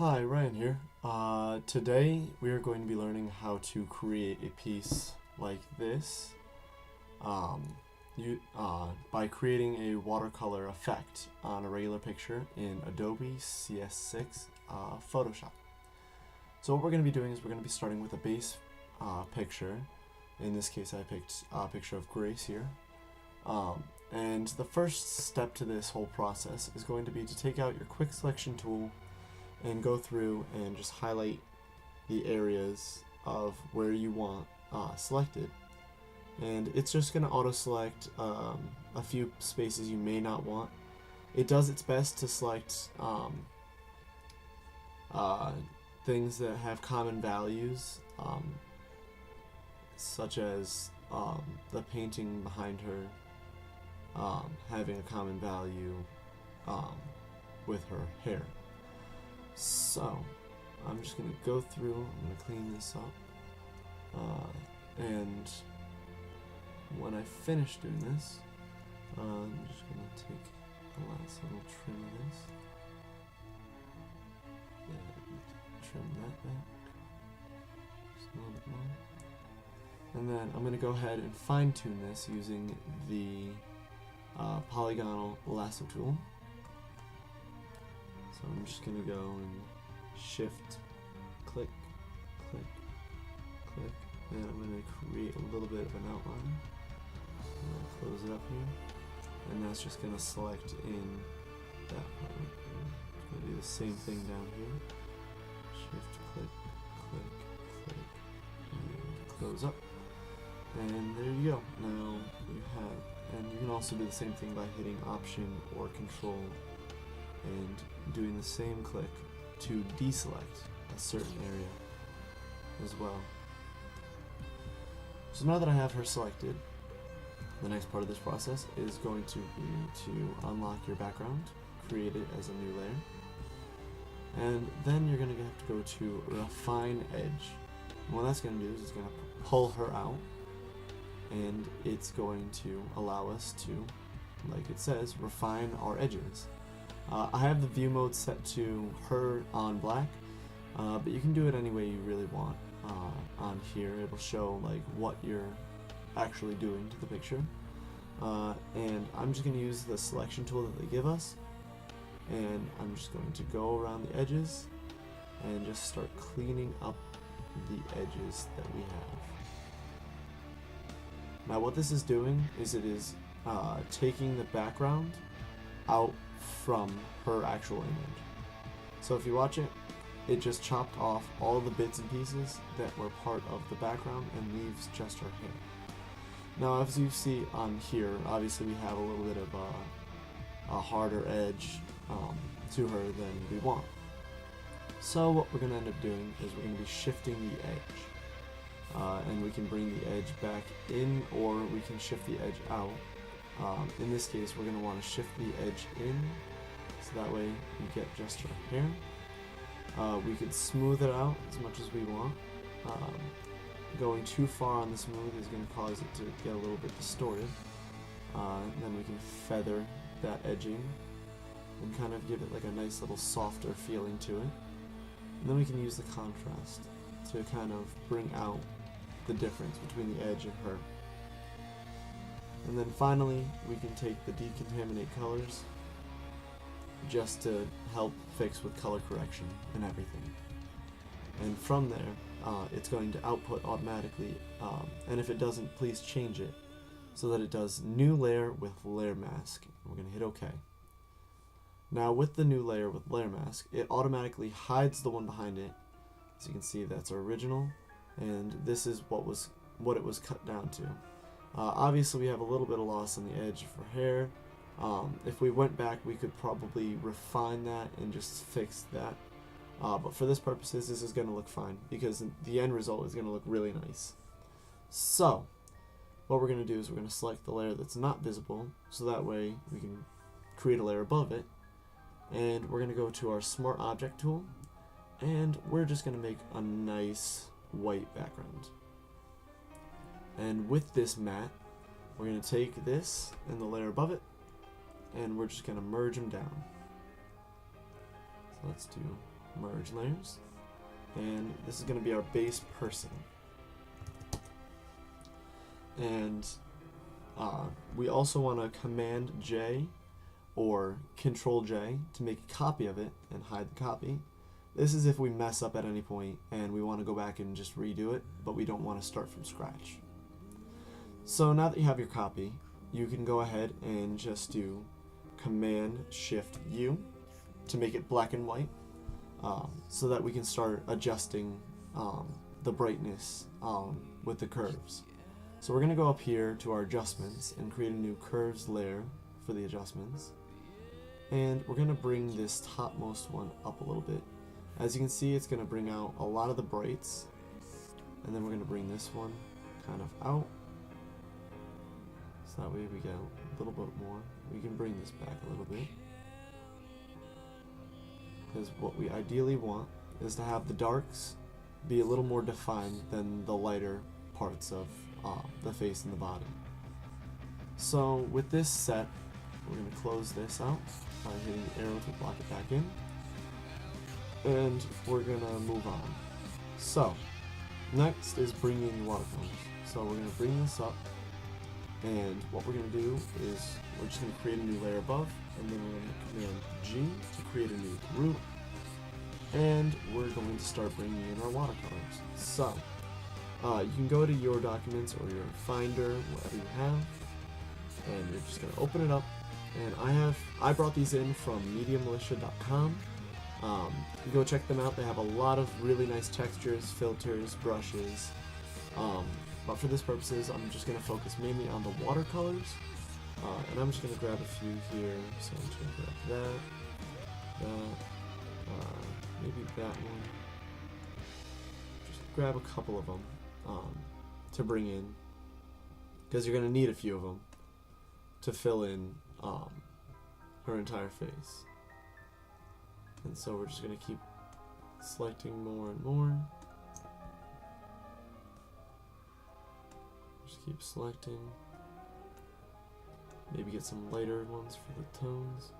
Hi, Ryan here. Today we are going to be learning how to create a piece like this by creating a watercolor effect on a regular picture in Adobe CS6 Photoshop. So what we're going to be doing is we're going to be starting with a base picture. In this case I picked a picture of Grace here. And the first step to this whole process is going to be to take out your quick selection tool and go through and just highlight the areas of where you want selected. And it's just going to auto-select a few spaces you may not want. It does its best to select things that have common values, such as the painting behind her having a common value with her hair. So, I'm just going to go through, I'm going to clean this up, and when I finish doing this, I'm just going to take the last little trim of this, and trim that back, just a little bit more, and then I'm going to go ahead and fine tune this using the polygonal lasso tool. So I'm just going to go and shift, click, click, click, and I'm going to create a little bit of an outline. I'm going to close it up here, and that's just going to select in that part. I'm going to do the same thing down here. Shift, click, click, click, and close up. And there you go. Now you have, and you can also do the same thing by hitting Option or Control and doing the same click to deselect a certain area as well. So now that I have her selected, the next part of this process is going to be to unlock your background, create it as a new layer, and then you're going to have to go to Refine Edge. And what that's going to do is it's going to pull her out, and it's going to allow us to, like it says, refine our edges. I have the view mode set to her on black, but you can do it any way you really want. On here it'll show like what you're actually doing to the picture, and I'm just going to use the selection tool that they give us, and I'm just going to go around the edges and just start cleaning up the edges that we have. Now what this is doing is it is taking the background out from her actual image. So if you watch it, it just chopped off all the bits and pieces that were part of the background and leaves just her hair. Now as you see on here, obviously we have a little bit of a harder edge to her than we want. So what we're going to end up doing is we're going to be shifting the edge. And we can bring the edge back in, or we can shift the edge out. In this case, we're going to want to shift the edge in, so that way we get just her hair. We could smooth it out as much as we want. Going too far on the smooth is going to cause it to get a little bit distorted. Then we can feather that edging and kind of give it like a nice little softer feeling to it. And then we can use the contrast to kind of bring out the difference between the edge and her. And then finally, we can take the decontaminate colors just to help fix with color correction and everything. And from there, it's going to output automatically, and if it doesn't, please change it so that it does new layer with layer mask. We're going to hit OK. Now with the new layer with layer mask, it automatically hides the one behind it. As you can see, that's our original, and this is what it was cut down to. Obviously we have a little bit of loss on the edge for hair. If we went back, we could probably refine that and just fix that. But for this purposes, this is going to look fine because the end result is going to look really nice. So what we're going to do is we're going to select the layer that's not visible, so that way we can create a layer above it. And we're going to go to our Smart Object tool, and we're just going to make a nice white background. And with this matte, we're going to take this and the layer above it, and we're just going to merge them down. So let's do merge layers, and this is going to be our base person. And we also want to Command J or Control J to make a copy of it and hide the copy. This is if we mess up at any point and we want to go back and just redo it, but we don't want to start from scratch. So now that you have your copy, you can go ahead and just do Command Shift U to make it black and white, so that we can start adjusting the brightness with the curves. So we're going to go up here to our adjustments and create a new curves layer for the adjustments. And we're going to bring this topmost one up a little bit. As you can see, it's going to bring out a lot of the brights. And then we're going to bring this one kind of out. So that way we get a little bit more. We can bring this back a little bit. Because what we ideally want is to have the darks be a little more defined than the lighter parts of the face and the body. So with this set, we're going to close this out by hitting the arrow to block it back in. And we're going to move on. So next is bringing the watercolors. So we're going to bring this up, and what we're going to do is we're just going to create a new layer above, and then we're going to Command G to create a new group, and we're going to start bringing in our watercolors. So you can go to your documents or your Finder, whatever you have, and you're just going to open it up. And I brought these in from MediaMilitia.com. You go check them out. They have a lot of really nice textures, filters, brushes. But for this purposes, I'm just going to focus mainly on the watercolors. And I'm just going to grab a few here. So I'm just going to grab that, maybe that one. Just grab a couple of them to bring in, because you're going to need a few of them to fill in her entire face. And so we're just going to keep selecting more and more. Just keep selecting. Maybe get some lighter ones for the tones.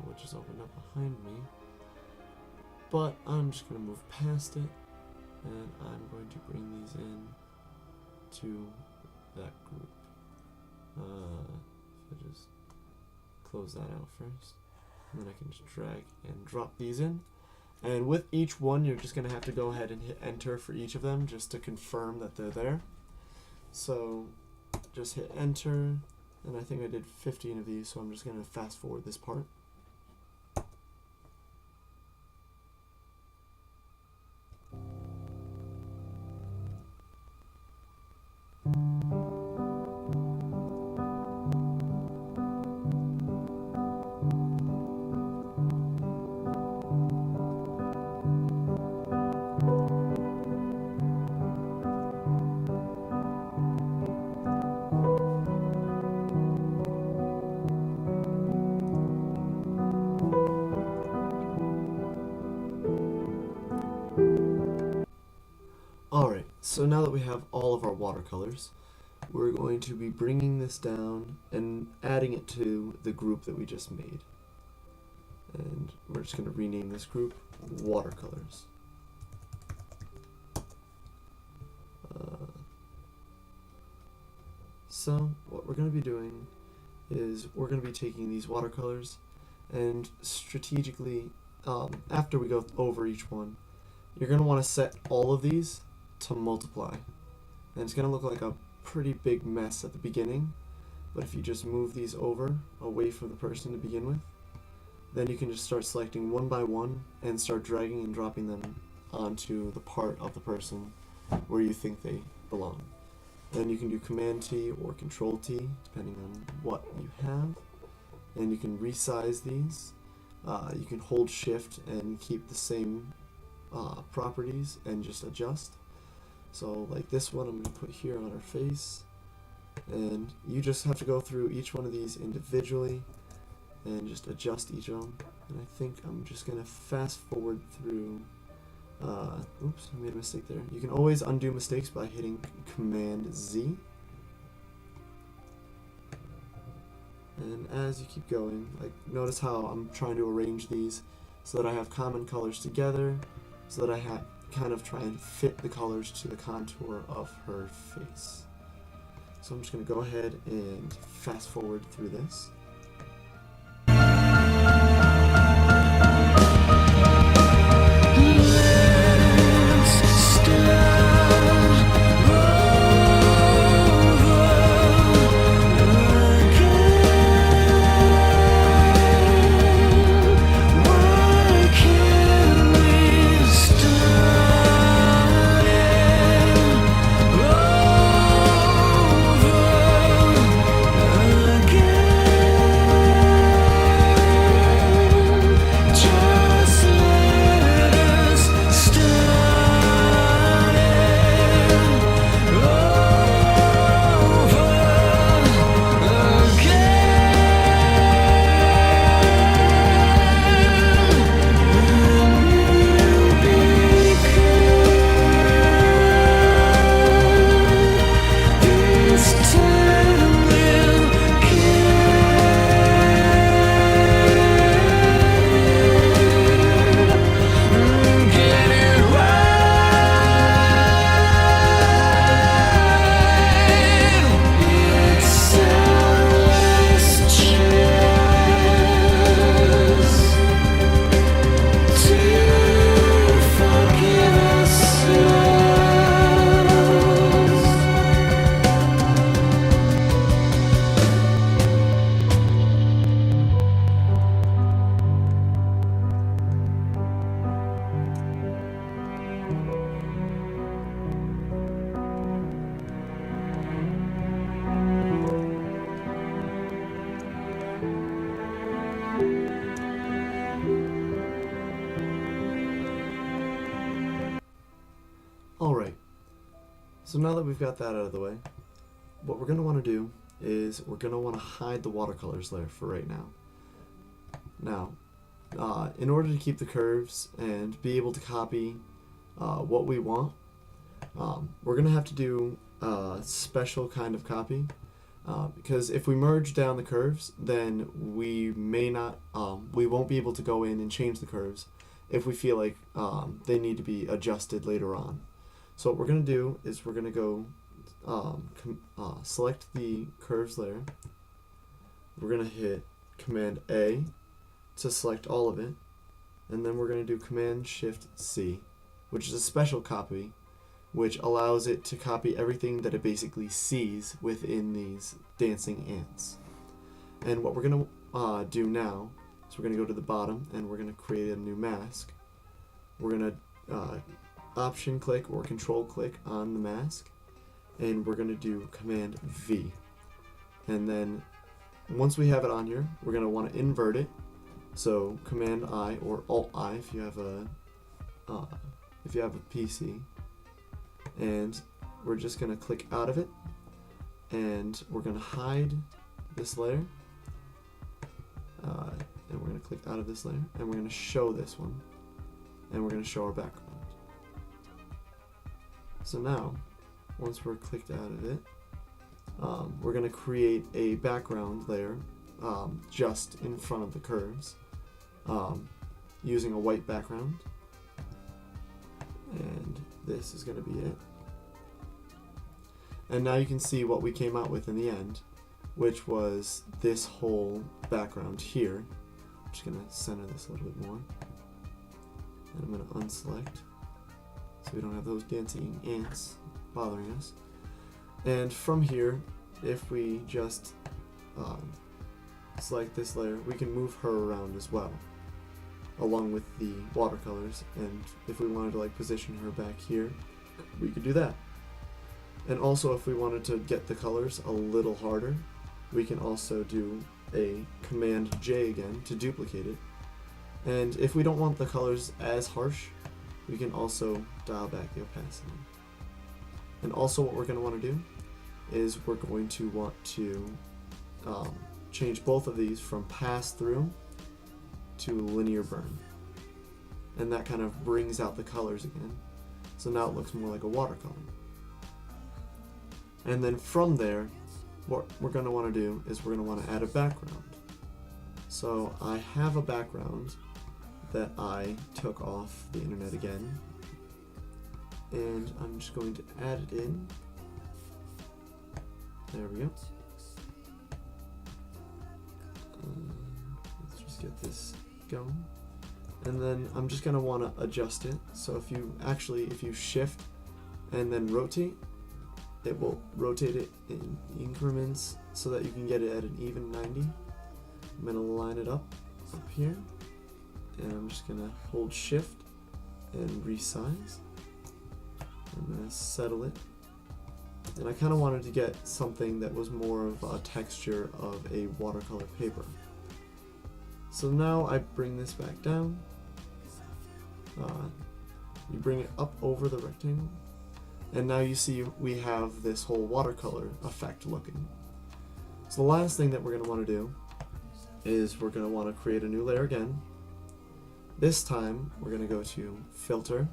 Which is opened up behind me. But I'm just going to move past it, and I'm going to bring these in to that group. If I just close that out first, and then I can just drag and drop these in. And with each one, you're just going to have to go ahead and hit enter for each of them just to confirm that they're there. So just hit enter, and I think I did 15 of these, so I'm just going to fast forward this part. Alright, so now that we have all of our watercolors, we're going to be bringing this down and adding it to the group that we just made. And we're just going to rename this group Watercolors. So what we're going to be doing is we're going to be taking these watercolors and strategically, after we go over each one, you're going to want to set all of these to multiply. And it's going to look like a pretty big mess at the beginning, but if you just move these over away from the person to begin with, then you can just start selecting one by one and start dragging and dropping them onto the part of the person where you think they belong. Then you can do Command T or Control T depending on what you have, and you can resize these. You can hold Shift and keep the same properties and just adjust. So like this one I'm going to put here on her face, and you just have to go through each one of these individually and just adjust each of them. And I think I'm just going to fast forward through, oops, I made a mistake there. You can always undo mistakes by hitting Command Z. And as you keep going, like, notice how I'm trying to arrange these so that I have common colors together, so that I kind of try and fit the colors to the contour of her face. So I'm just going to go ahead and fast forward through this. Alright, so now that we've got that out of the way, what we're going to want to do is we're going to want to hide the watercolors layer for right now. Now, in order to keep the curves and be able to copy what we want, we're going to have to do a special kind of copy, because if we merge down the curves, then we won't be able to go in and change the curves if we feel like they need to be adjusted later on. So what we're going to do is we're going to go select the curves layer. We're going to hit Command A to select all of it, and then we're going to do Command Shift C, which is a special copy, which allows it to copy everything that it basically sees within these dancing ants. And what we're going to do now is we're going to go to the bottom and we're going to create a new mask. We're going to Option click or Control click on the mask, and we're going to do Command V. And then once we have it on here, we're going to want to invert it. So Command I or Alt I if you have a PC, and we're just going to click out of it, and we're going to hide this layer, and we're going to click out of this layer, and we're going to show this one, and we're going to show our background. So now, once we're clicked out of it, we're going to create a background layer just in front of the curves using a white background. And this is going to be it. And now you can see what we came out with in the end, which was this whole background here. I'm just going to center this a little bit more. And I'm going to unselect, so we don't have those dancing ants bothering us. And from here, if we just select this layer, we can move her around as well, along with the watercolors. And if we wanted to like position her back here, we could do that. And also, if we wanted to get the colors a little harder, we can also do a Command J again to duplicate it. And if we don't want the colors as harsh, we can also dial back the opacity. And also what we're going to want to do is we're going to want to change both of these from pass through to linear burn. And that kind of brings out the colors again. So now it looks more like a watercolor. And then from there, what we're going to want to do is we're going to want to add a background. So I have a background that I took off the internet again, and I'm just going to add it in. There we go. Let's just get this going. And then I'm just going to want to adjust it. So if you shift and then rotate, it will rotate it in increments so that you can get it at an even 90. I'm going to line it up here, and I'm just going to hold shift and resize. I'm going to settle it. And I kind of wanted to get something that was more of a texture of a watercolor paper. So now I bring this back down. You bring it up over the rectangle, and now you see we have this whole watercolor effect looking. So the last thing that we're going to want to do is we're going to want to create a new layer again. This time we're going to go to Filter,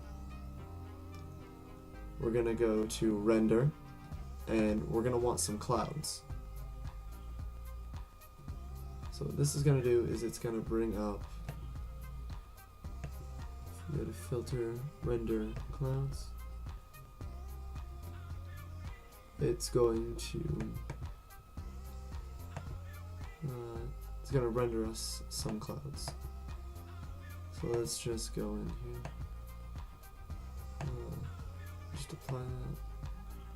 we're going to go to Render, and we're going to want some clouds. So what this is going to do is it's going to bring up, go to Filter, Render, Clouds. It's going to render us some clouds. So let's just go in here, just apply that,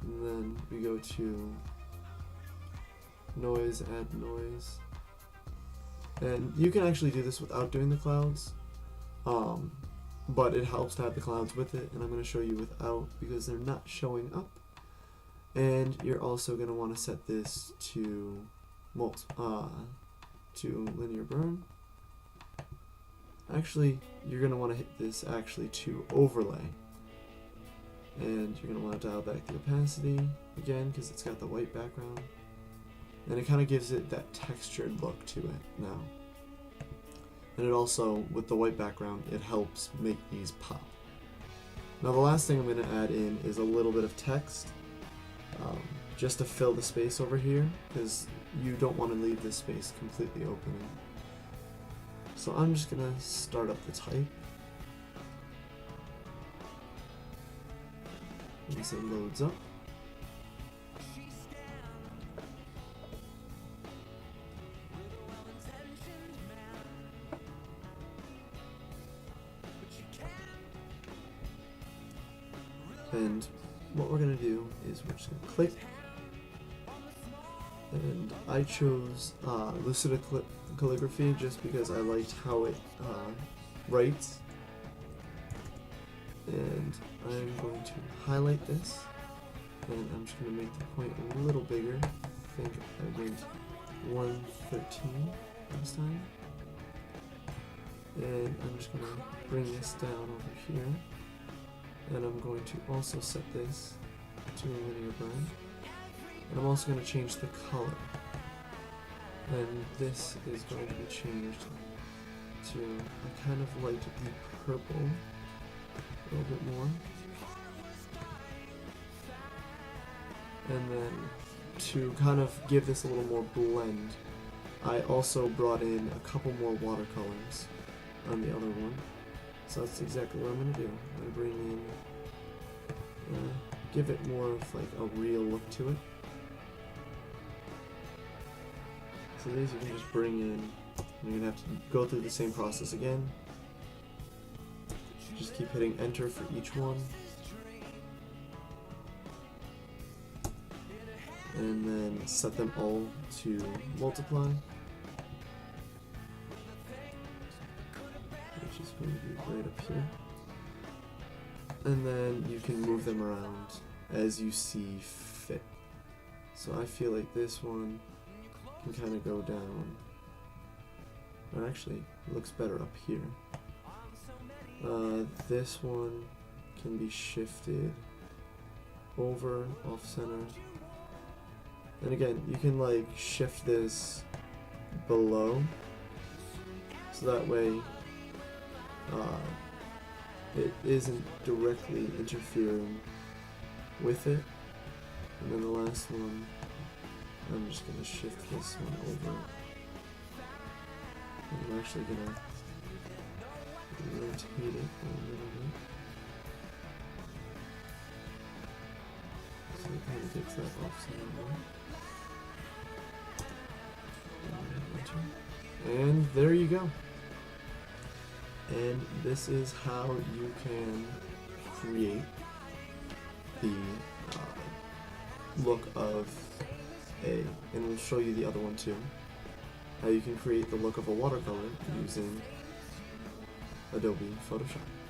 and then we go to Noise, Add Noise, and you can actually do this without doing the clouds, but it helps to have the clouds with it, and I'm going to show you without because they're not showing up. And you're also going to want to set this to linear burn. Actually, you're going to want to hit this actually to overlay, and you're going to want to dial back the opacity again because it's got the white background, and it kind of gives it that textured look to it now. And it also, with the white background, it helps make these pop. Now the last thing I'm going to add in is a little bit of text, just to fill the space over here, because you don't want to leave this space completely open. So I'm just going to start up the type. Once it loads up, and what we're going to do is we're just going to click, and I chose Lucid Calligraphy just because I liked how it writes, and I'm going to highlight this, and I'm just going to make the point a little bigger. I think I went 113 last time, and I'm just going to bring this down over here. And I'm going to also set this to a linear burn. And I'm also going to change the color. And this is going to be changed to, I kind of like the purple a little bit more. And then to kind of give this a little more blend, I also brought in a couple more watercolors on the other one. So that's exactly what I'm going to do. I'm going to bring in, give it more of like a real look to it. So these you can just bring in, you're going to have to go through the same process again. Just keep hitting enter for each one. And then set them all to multiply. Which is going to be right up here. And then you can move them around as you see fit. So I feel like this one can kind of go down. Or actually, it looks better up here. This one can be shifted over, off center. And again, you can like shift this below, so that way it isn't directly interfering with it. And then the last one, I'm just going to shift this one over. I'm actually going to rotate it a little bit. So it kind of takes that off somewhere. And there you go. And this is how you can create the look of and we'll show you the other one too, how you can create the look of a watercolor using Adobe Photoshop.